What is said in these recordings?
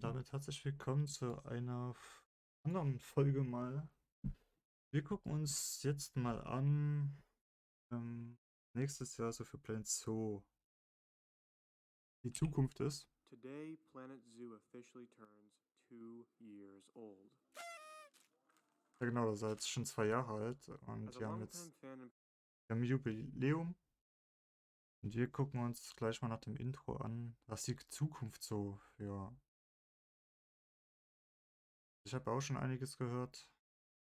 Und damit herzlich willkommen zu einer anderen Folge mal. Wir gucken uns jetzt mal an, nächstes Jahr so für Planet Zoo die Zukunft ist. Today, Planet Zoo officially turns 2 years old. Ja genau, das ist jetzt schon 2 Jahre alt und As a die haben jetzt longtime fan and ein Jubiläum. Und wir gucken uns gleich mal nach dem Intro an, was die Zukunft so für... Ich habe auch schon einiges gehört,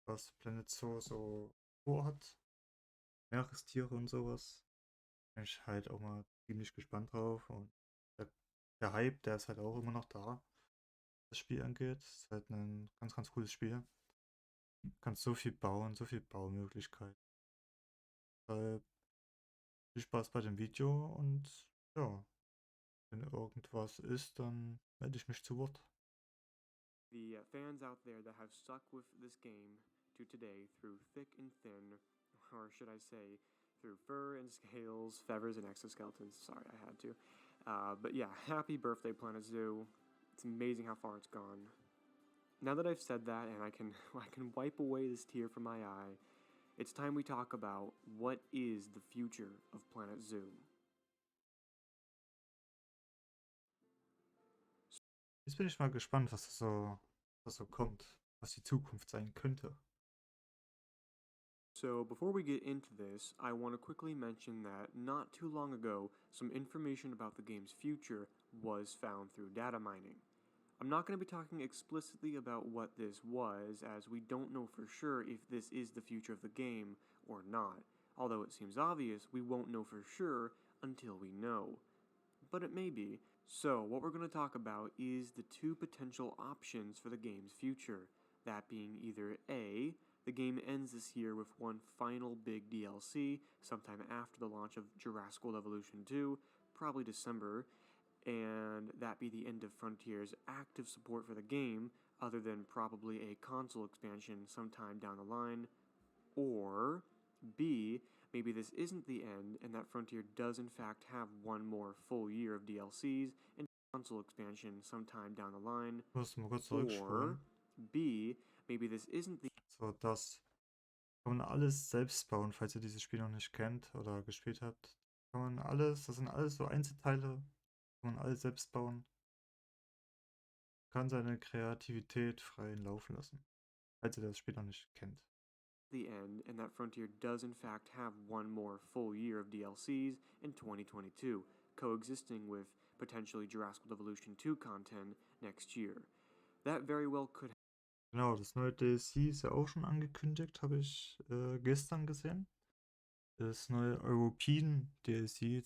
was Planet Zoo so vorhat. Meerestiere und sowas. Bin ich halt auch mal ziemlich gespannt drauf. Und der, der Hype, der ist halt auch immer noch da, was das Spiel angeht. Ist halt ein ganz, ganz cooles Spiel. Du kannst so viel bauen, so viel Baumöglichkeiten. Deshalb viel Spaß bei dem Video und ja, wenn irgendwas ist, dann melde ich mich zu Wort. the fans out there that have stuck with this game to today through thick and thin, or should I say, through fur and scales, feathers and exoskeletons. Sorry, I had to. But yeah, happy birthday, Planet Zoo. It's amazing how far it's gone. Now that I've said that and I can I can wipe away this tear from my eye, it's time we talk about what is the future of Planet Zoo. Jetzt bin ich mal gespannt, was so kommt, was die Zukunft sein könnte. So, before we get into this, I want to quickly mention that not too long ago, some information about the game's future was found through data mining. I'm not going to be talking explicitly about what this was, as we don't know for sure if this is the future of the game or not. Although it seems obvious, we won't know for sure until we know. But it may be. So, what we're going to talk about is the two potential options for the game's future. That being either A, the game ends this year with one final big DLC sometime after the launch of Jurassic World Evolution 2, probably December, and that be the end of Frontier's active support for the game, other than probably a console expansion sometime down the line, or B, maybe this isn't the end and that Frontier does in fact have one more full year of DLCs and console expansion sometime down the line, Ich muss mal kurz or zurückspulen. B, maybe this isn't the So, das kann man alles selbst bauen, falls ihr dieses Spiel noch nicht kennt oder gespielt habt. Kann man alles, das sind alles so Einzelteile, kann man alles selbst bauen. Kann seine Kreativität freien Laufen lassen, falls ihr das Spiel noch nicht kennt. end and that Frontier does in fact have one more full year of DLCs in 2022, coexisting with potentially Jurassic World Evolution 2 content next year. That very well could. Genau, das neue DLC ist ja auch schon angekündigt, habe ich gestern gesehen. Das neue European DLC,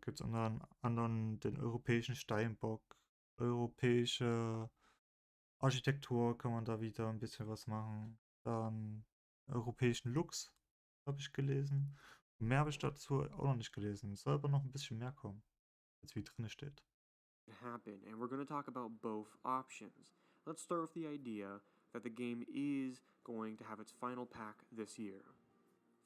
gibt es unter anderem den europäischen Steinbock, europäische Architektur kann man da wieder ein bisschen was machen. Dann europäischen Lux habe ich gelesen. Mehr habe ich dazu auch noch nicht gelesen. Es soll aber noch ein bisschen mehr kommen, als wie drin steht. Happen, and we're going to talk about both options. Let's start with the idea that the game is going to have its final pack this year.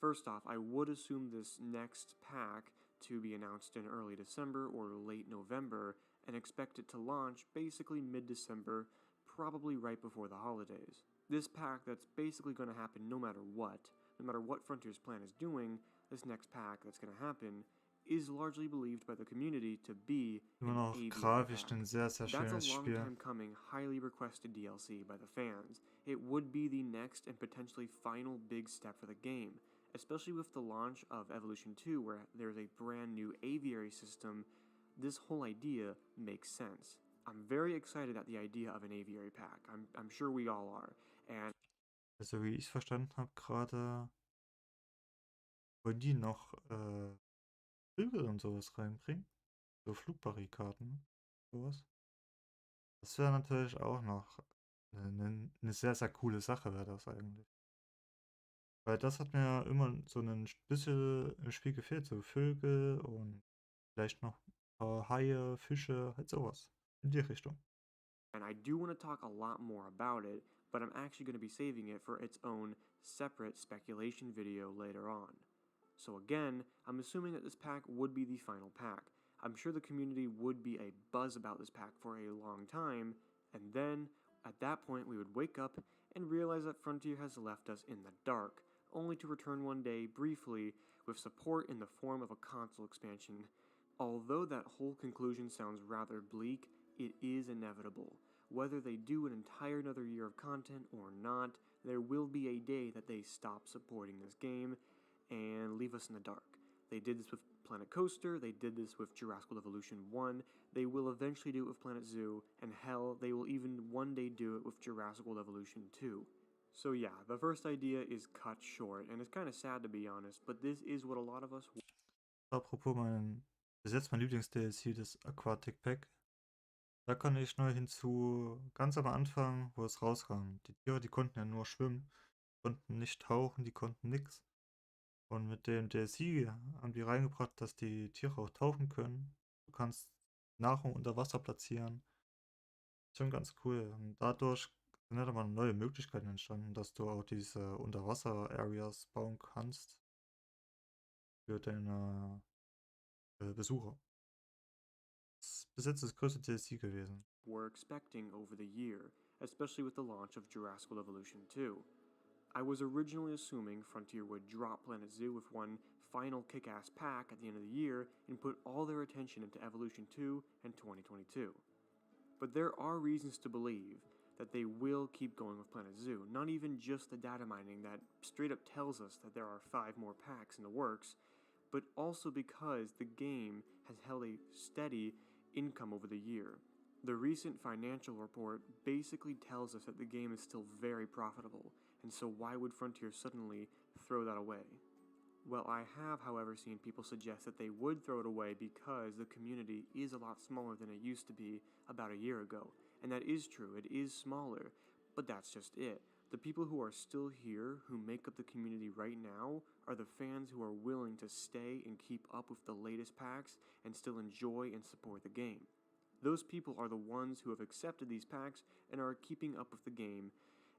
First off, I would assume this next pack to be announced in early December or late November and expect it to launch basically mid-December, probably right before the holidays. This pack that's basically going to happen no matter what Frontier's plan is doing, this next pack that's going to happen is largely believed by the community to be Immer an noch aviary grafisch pack. ein sehr, sehr That's a schönes long Spiel. time coming, highly requested DLC by the fans. It would be the next and potentially final big step for the game, especially with the launch of Evolution 2, where there's a brand new aviary system. This whole idea makes sense. I'm very excited at the idea of an aviary pack. I'm sure we all are. And Also wie ich es verstanden habe, gerade wollen die noch Vögel und sowas reinbringen. So Flugbarrikaden, sowas. Das wäre natürlich auch noch eine sehr, sehr coole Sache, wäre das eigentlich. Weil das hat mir immer so ein bisschen im Spiel gefehlt. So Vögel und vielleicht noch ein paar Haie, Fische, halt sowas. In die Richtung. I do want to talk a lot more about it, but I'm actually going to be saving it for its own separate speculation video later on. So again, I'm assuming that this pack would be the final pack. I'm sure the community would be a buzz about this pack for a long time, and then, at that point, we would wake up and realize that Frontier has left us in the dark, only to return one day, briefly, with support in the form of a console expansion. Although that whole conclusion sounds rather bleak, it is inevitable. Whether they do an entire another year of content or not, there will be a day that they stop supporting this game and leave us in the dark. They did this with Planet Coaster, they did this with Jurassic World Evolution 1, they will eventually do it with Planet Zoo, and hell, they will even one day do it with Jurassic World Evolution 2. So yeah, the first idea is cut short, and it's kind of sad to be honest, but this is what a lot of us... Apropos bis jetzt mein Lieblings-DLC, das Aquatic Pack. Da kann ich neu hinzu, ganz am Anfang, wo es rauskam. Die Tiere, die konnten ja nur schwimmen, konnten nicht tauchen, die konnten nix. Und mit dem DLC haben die reingebracht, dass die Tiere auch tauchen können. Du kannst Nahrung unter Wasser platzieren. Schon ganz cool. Und dadurch sind halt aber neue Möglichkeiten entstanden, dass du auch diese Unterwasser-Areas bauen kannst für deine Besucher. Das ist bis jetzt das größte DLC gewesen. Were expecting over the year, especially with the launch of Jurassic World Evolution 2. I was originally assuming Frontier would drop Planet Zoo with one final kick-ass pack at the end of the year and put all their attention into Evolution 2 and 2022. But there are reasons to believe that they will keep going with Planet Zoo, not even just the data mining that straight up tells us that there are 5 more packs in the works, but also because the game has held a steady income over the year. The recent financial report basically tells us that the game is still very profitable, and so why would Frontier suddenly throw that away? Well, I have, however, seen people suggest that they would throw it away because the community is a lot smaller than it used to be about a year ago. And that is true, it is smaller, but that's just it. The people who are still here, who make up the community right now, are the fans who are willing to stay and keep up with the latest packs and still enjoy and support the game. Those people are the ones who have accepted these packs and are keeping up with the game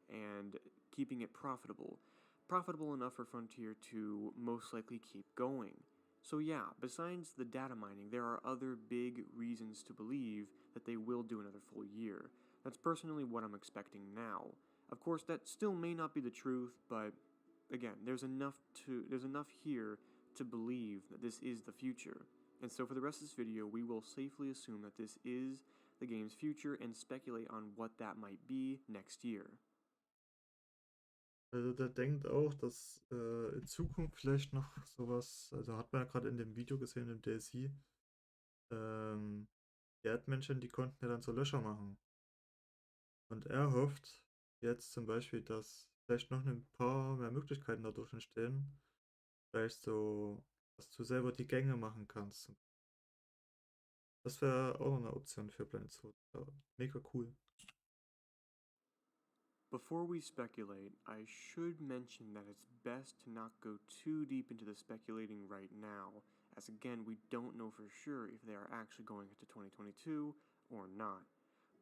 and keeping it profitable. Profitable enough for Frontier to most likely keep going. So yeah, besides the data mining, there are other big reasons to believe that they will do another full year. That's personally what I'm expecting now. Of course, that still may not be the truth, but again, there's enough here to believe that this is the future. And so for the rest of this video, we will safely assume that this is the game's future and speculate on what that might be next year. Also der denkt auch, dass in Zukunft vielleicht noch sowas, also hat man ja gerade in dem Video gesehen, im DLC, die Erdmännchen, die konnten ja dann so Löcher machen. Und er hofft jetzt zum Beispiel, dass vielleicht noch ein paar mehr Möglichkeiten dadurch entstehen. Vielleicht so, dass du selber die Gänge machen kannst. Das wäre auch noch eine Option für Planet Zoo. Ja, mega cool. Before we speculate, I should mention that it's best to not go too deep into the speculating right now, as again, we don't know for sure if they are actually going into 2022 or not.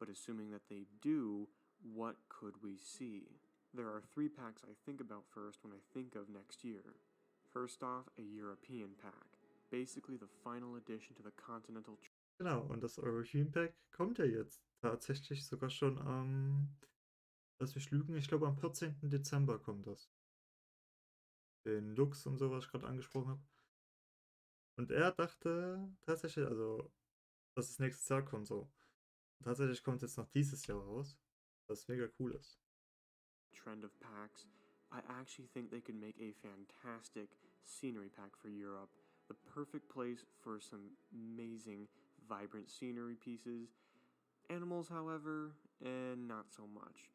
But assuming that they do, what could we see? There are 3 packs I think about first when I think of next year. First off, a European pack, basically the final addition to the Continental. Genau, und das European Pack kommt ja jetzt tatsächlich sogar schon lass mich lügen, ich glaube am 14. Dezember kommt das. Den Lux und so, was ich gerade angesprochen habe. Und er dachte tatsächlich, also, dass es nächstes Jahr kommt so. Und tatsächlich kommt es jetzt noch dieses Jahr raus, was mega cool ist. Trend of packs, I actually think they could make a fantastic scenery pack for Europe. The perfect place for some amazing, vibrant scenery pieces. Animals, however, not so much.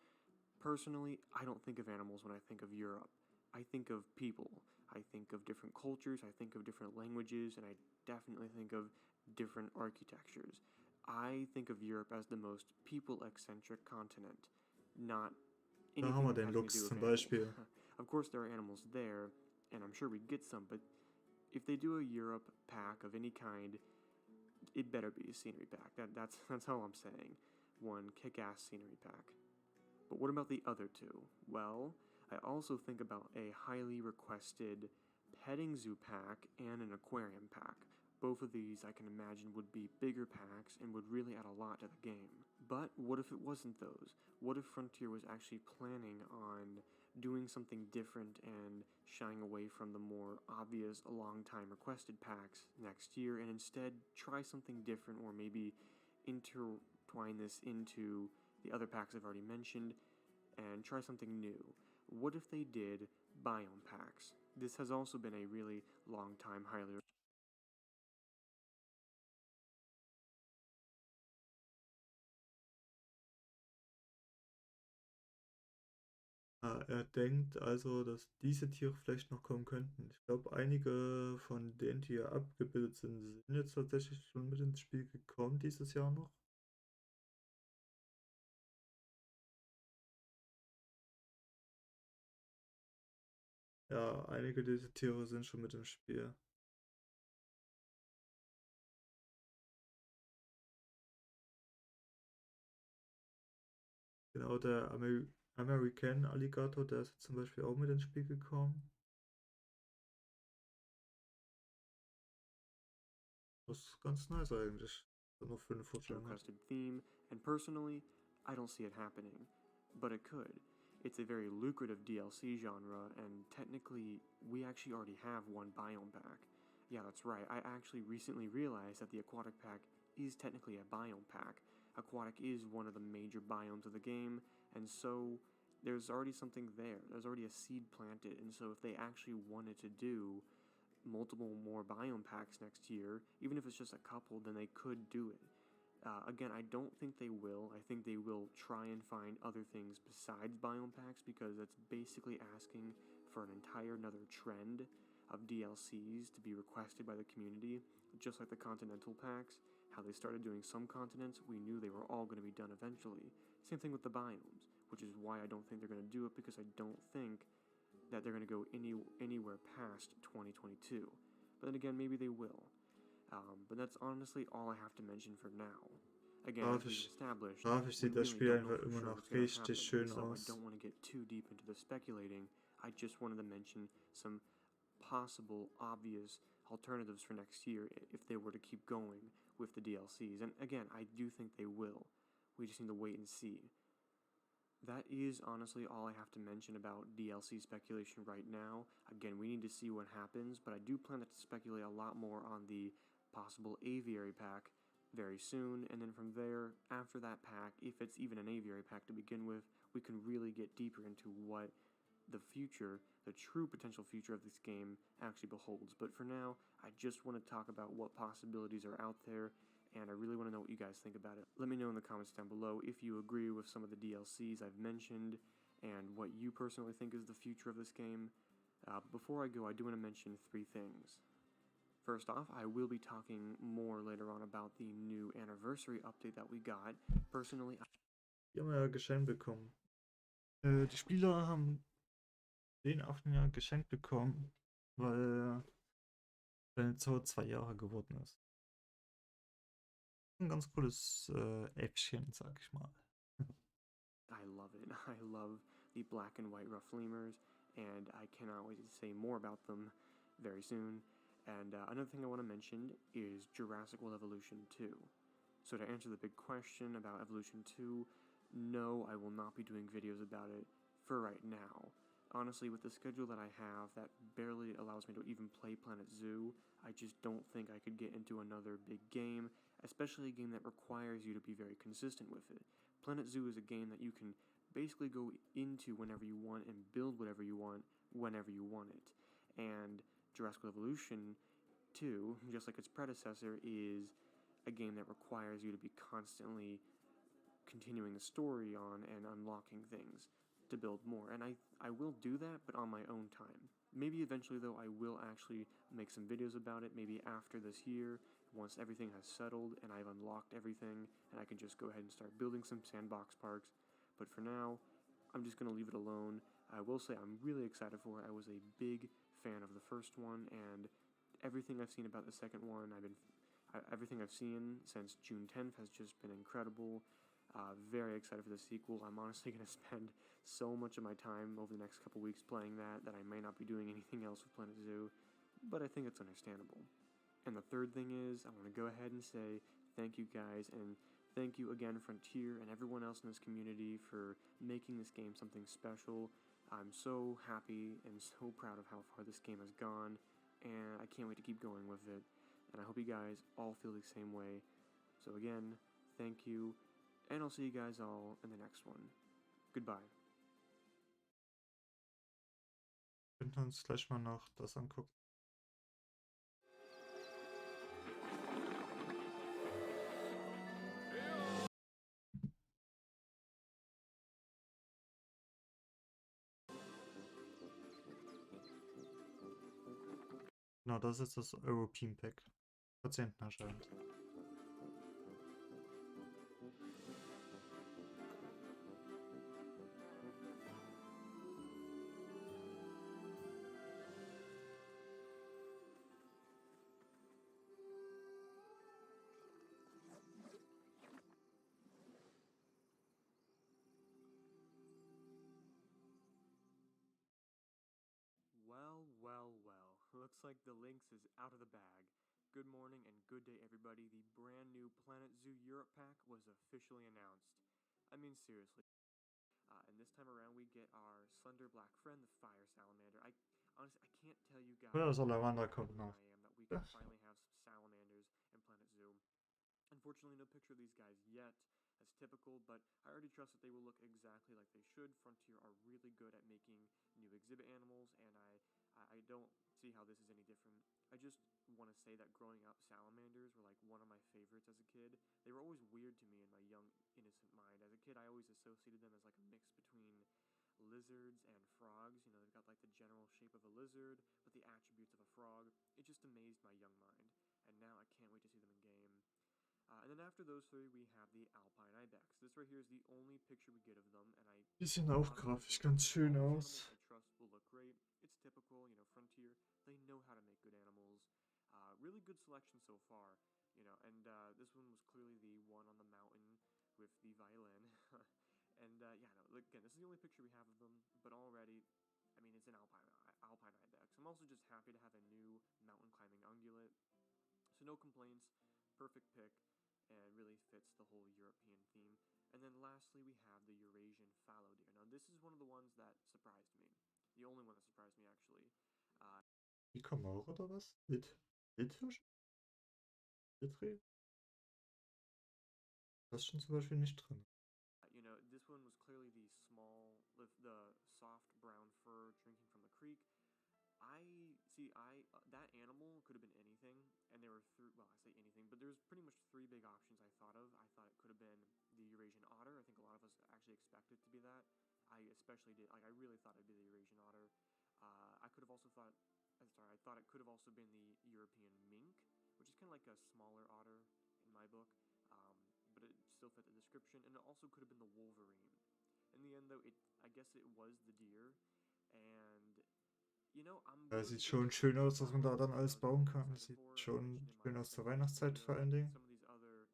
Personally, I don't think of animals when I think of Europe. I think of people. I think of different cultures, I think of different languages, and I definitely think of different architectures. I think of Europe as the most people-eccentric continent, not Da haben anything wir that den has to Lux do with zum animals. Beispiel. Of course, there are animals there, and I'm sure we'd get some, but if they do a Europe pack of any kind, it better be a scenery pack. That's all I'm saying. One kick-ass scenery pack. But what about the other 2? Well, I also think about a highly requested petting zoo pack and an aquarium pack. Both of these I can imagine would be bigger packs and would really add a lot to the game. But what if it wasn't those? What if Frontier was actually planning on doing something different and shying away from the more obvious long time requested packs next year and instead try something different, or maybe intertwine this into the other packs I've already mentioned and try something new? What if they did biome packs? This has also been a really long time highly. Er denkt also, dass diese Tiere vielleicht noch kommen könnten. Ich glaube, einige von denen, die hier abgebildet sind, sind jetzt tatsächlich schon mit ins Spiel gekommen dieses Jahr noch. Ja, einige dieser Tiere sind schon mit im Spiel. Genau, der American Alligator, der ist jetzt zum Beispiel auch mit ins Spiel gekommen. Das ist ganz nice eigentlich. So nur für eine Vorstellung hat. Requested theme, and personally, I don't see it happening. But it could. It's a very lucrative DLC genre, and technically, we actually already have one biome pack. Yeah, that's right, I actually recently realized that the aquatic pack is technically a biome pack. Aquatic is one of the major biomes of the game, and so there's already something there. There's already a seed planted, and so if they actually wanted to do multiple more biome packs next year, even if it's just a couple, then they could do it. Again, I don't think they will. I think they will try and find other things besides biome packs, because that's basically asking for an entire another trend of DLCs to be requested by the community, just like the continental packs. How they started doing some continents, we knew they were all going to be done eventually. Same thing with the biomes, which is why I don't think they're going to do it, because I don't think that they're going to go anywhere past 2022. But then again, maybe they will. But that's honestly all I have to mention for now. Again, as we've established, Grafisch we sieht das really Spiel don't know einfach for immer sure noch what's going to richtig happen, schön so I aus. don't want to get too deep into the speculating. I just wanted to mention some possible, obvious alternatives for next year if they were to keep going with the DLCs. And again, I do think they will. We just need to wait and see. That is honestly all I have to mention about DLC speculation right now. Again, we need to see what happens, but I do plan to speculate a lot more on the possible aviary pack very soon, and then from there, after that pack, if it's even an aviary pack to begin with, we can really get deeper into what the future, the true potential future of this game actually beholds. But for now, I just want to talk about what possibilities are out there, and I really want to know what you guys think about it. Let me know in the comments down below if you agree with some of the DLCs I've mentioned and what you personally think is the future of this game. Before I go, I do want to mention 3 things. First off, I will be talking more later on about the new anniversary update that we got. Personally, Die haben wir ja geschenkt bekommen. Die Spieler haben den 8. Jahr geschenkt bekommen, weil Planet Zoo 2 Jahre geworden ist. Ein ganz cooles Äffchen, sag ich mal. I love it. I love the black and white rough lemurs, and I cannot wait to say more about them very soon. And another thing I want to mention is Jurassic World Evolution 2. So to answer the big question about Evolution 2, no, I will not be doing videos about it for right now. Honestly, with the schedule that I have, that barely allows me to even play Planet Zoo, I just don't think I could get into another big game, especially a game that requires you to be very consistent with it. Planet Zoo is a game that you can basically go into whenever you want and build whatever you want whenever you want it. And Jurassic Evolution 2, just like its predecessor, is a game that requires you to be constantly continuing the story on and unlocking things to build more. And I will do that, but on my own time. Maybe eventually, though, I will actually make some videos about it, maybe after this year, once everything has settled and I've unlocked everything, and I can just go ahead and start building some sandbox parks. But for now, I'm just going to leave it alone. I will say I'm really excited for it. I was a big fan of the first one, and everything I've seen about the second one, everything I've seen since June 10th has just been incredible. Very excited for the sequel. I'm honestly going to spend so much of my time over the next couple weeks playing that I may not be doing anything else with Planet Zoo, but I think it's understandable. And the third thing is, I want to go ahead and say thank you guys, and thank you again, Frontier, and everyone else in this community for making this game something special. I'm so happy and so proud of how far this game has gone, and I can't wait to keep going with it. And I hope you guys all feel the same way. So again, thank you, and I'll see you guys all in the next one. Goodbye. Wir könnten uns gleich mal noch das angucken. Genau, das ist das European Pack. 14. erscheint. Well. Looks like the Lynx is out of the bag. Good morning and good day, everybody. The brand new Planet Zoo Europe pack was officially announced. I mean, seriously. And this time around, we get our slender black friend, the fire salamander. Honestly, I can't tell you guys Ja, Salamander how kommt happy noch. I am that we can finally have some salamanders in Planet Zoo. Unfortunately, no picture of these guys yet, as typical, but I already trust that they will look exactly like they should. Frontier are really good at making new exhibit animals, and I don't see how this is any different. I just want to say that growing up, salamanders were like one of my favorites as a kid. They were always weird to me in my young, innocent mind. As a kid, I always associated them as like a mix between lizards and frogs. You know, they've got like the general shape of a lizard, but the attributes of a frog. It just amazed my young mind, and now I can't wait to see them in game. And then after those three, we have the Alpine Ibex. This right here is the only picture we get of them, and Die sehen auch grafisch ganz schön aus. I trust will look great. It's typical, you know, Frontier. They know how to make good animals. Really good selection so far, you know. And this one was clearly the one on the mountain with the violin. And yeah, no. Again, this is the only picture we have of them, but already, I mean, it's an Alpine Ibex. I'm also just happy to have a new mountain climbing ungulate. So no complaints. Perfect pick, and really fits the whole European theme. And then lastly, we have the Eurasian fallow deer. Now, this is one of the ones that surprised me. The only one that surprised me, actually. Die kommen auch, oder was? Wildhirsch? Wildreh? Das ist schon zum Beispiel nicht drin. You know, this one was clearly the soft brown fur drinking from the creek. That animal could have been anything, and there were I say anything, but there's pretty much three big options I thought of. I thought it could have been the Eurasian otter. I think a lot of us actually expected it to be that. I especially did. Like, I really thought it'd be the Eurasian otter. I thought it could have also been the European mink, which is kind of like a smaller otter in my book, but it still fit the description, and it also could have been the wolverine. In the end, though, I guess it was the deer, and you know, Sieht schon schön aus, was man da dann alles bauen kann. Sieht schon schön aus zur Weihnachtszeit vor allen Dingen. Some of these other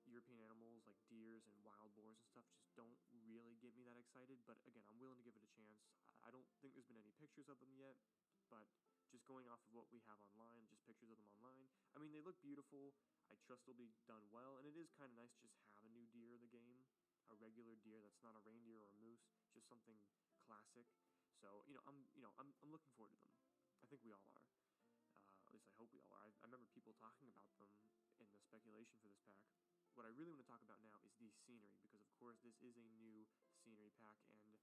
European animals like deers and wild boars and stuff just don't really get me that excited, but again, I'm willing to give it a chance. I don't think there's been any pictures of them yet, but just going off of what we have online, just pictures of them online, I mean, they look beautiful. I trust they'll be done well, and it is kind of nice to just have a new deer in the game, a regular deer that's not a reindeer or a moose, just something classic. So I'm looking forward to them. I think we all are. At least I hope we all are. I remember people talking about them in the speculation for this pack. What I really want to talk about now is the scenery, because of course this is a new scenery pack, and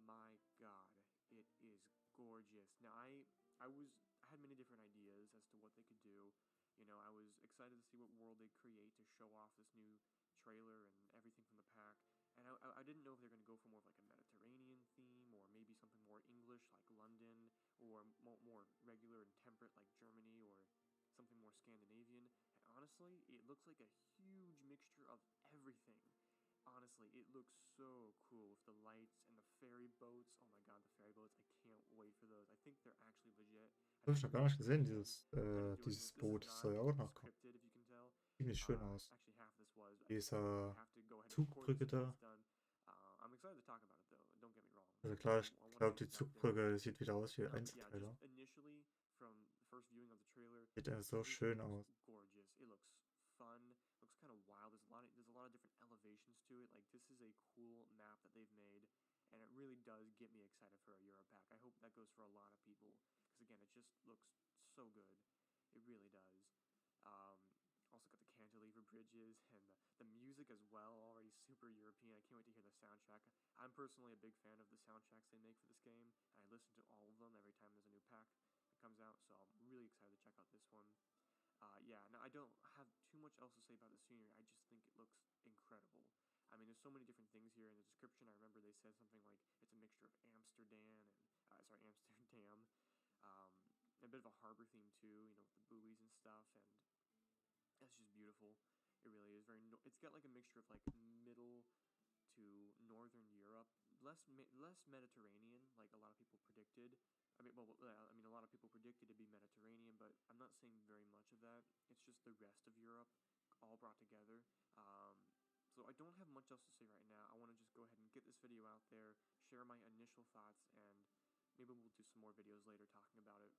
my God, it is gorgeous. Now I had many different ideas as to what they could do. You know, I was excited to see what world they create to show off this new trailer and everything from the pack. And I didn't know if they're going to go for more of like a Mediterranean theme, or maybe something more English like London, or more regular and temperate like Germany, or something more Scandinavian. And honestly, it looks like a huge mixture of everything. Honestly, it looks so cool with the lights and the ferry boats. Oh my God, the ferry boats. I can't wait for those. I think they're actually legit. Das habe ich noch gar nicht gesehen, dieses Boot. Das soll ja auch noch kommen. Ziemlich schön aus. Dieser Zugbrücke da. Also klar, ich glaube, die Zugbrücke sieht wieder aus wie Einzelteiler. Sieht ja so Everything schön looks aus. gorgeous. It looks fun. Looks kind of wild. There's a lot of different elevations to it. Like this is a cool map that they've made, and it really does get me excited for a Euro pack. I hope that goes for a lot of people because again, it just looks so good. It really does. Um, Also got the cantilever bridges and the music as well. Already super European. I can't wait to hear the soundtrack. I'm personally a big fan of the soundtracks they make for this game, and I listen to all of them every time there's a new pack that comes out. So I'm really excited to check out this one. Yeah, now I don't have too much else to say about the scenery. I just think it looks incredible. I mean, there's so many different things here in the description. I remember they said something like it's a mixture of Amsterdam and Amsterdam, a bit of a harbor theme too. You know, with the buoys and stuff, and that's just beautiful. It really is very. It's got like a mixture of like middle to northern Europe, less Mediterranean, like a lot of people predicted. A lot of people predicted to be Mediterranean, but I'm not seeing very much of that. It's just the rest of Europe, all brought together. So I don't have much else to say right now. I want to just go ahead and get this video out there, share my initial thoughts, and maybe we'll do some more videos later talking about it.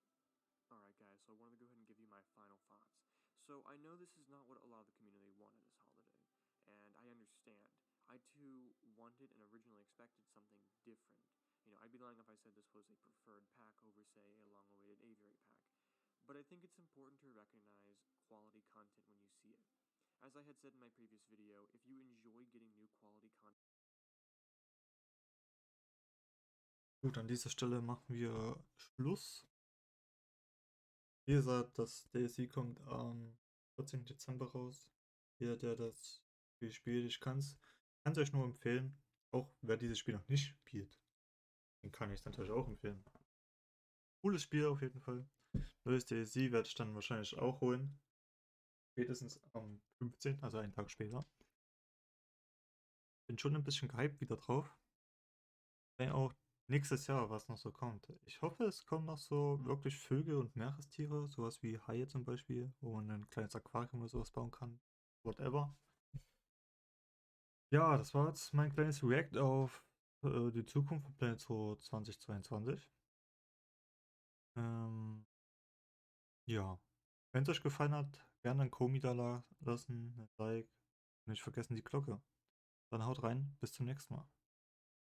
Alright guys, so I wanted to go ahead and give you my final thoughts. So I know this is not what a lot of the community wanted this holiday, and I understand. I too wanted and originally expected something different. You know, I'd be lying if I said this was a preferred pack over, say, a long-awaited Aviary pack. But I think it's important to recognize quality content when you see it. As I had said in my previous video, if you enjoy getting new quality content. Gut, an dieser Stelle machen wir Schluss. Wie gesagt, das DLC kommt am 14. Dezember raus. Jeder, der das Spiel spielt, ich kann's euch nur empfehlen. Auch wer dieses Spiel noch nicht spielt, den kann ich es natürlich auch empfehlen. Cooles Spiel auf jeden Fall. Neues DLC werde ich dann wahrscheinlich auch holen. Spätestens am 15., also einen Tag später. Bin schon ein bisschen gehypt wieder drauf. Auch nächstes Jahr, was noch so kommt. Ich hoffe, es kommen noch so wirklich Vögel und Meerestiere, sowas wie Haie zum Beispiel, wo man ein kleines Aquarium oder sowas bauen kann. Whatever. Ja, das war jetzt mein kleines React auf die Zukunft von Planet Zoo 2022. Ähm, ja, wenn es euch gefallen hat, gerne ein Komi da lassen, ein Like und nicht vergessen die Glocke. Dann haut rein, bis zum nächsten Mal.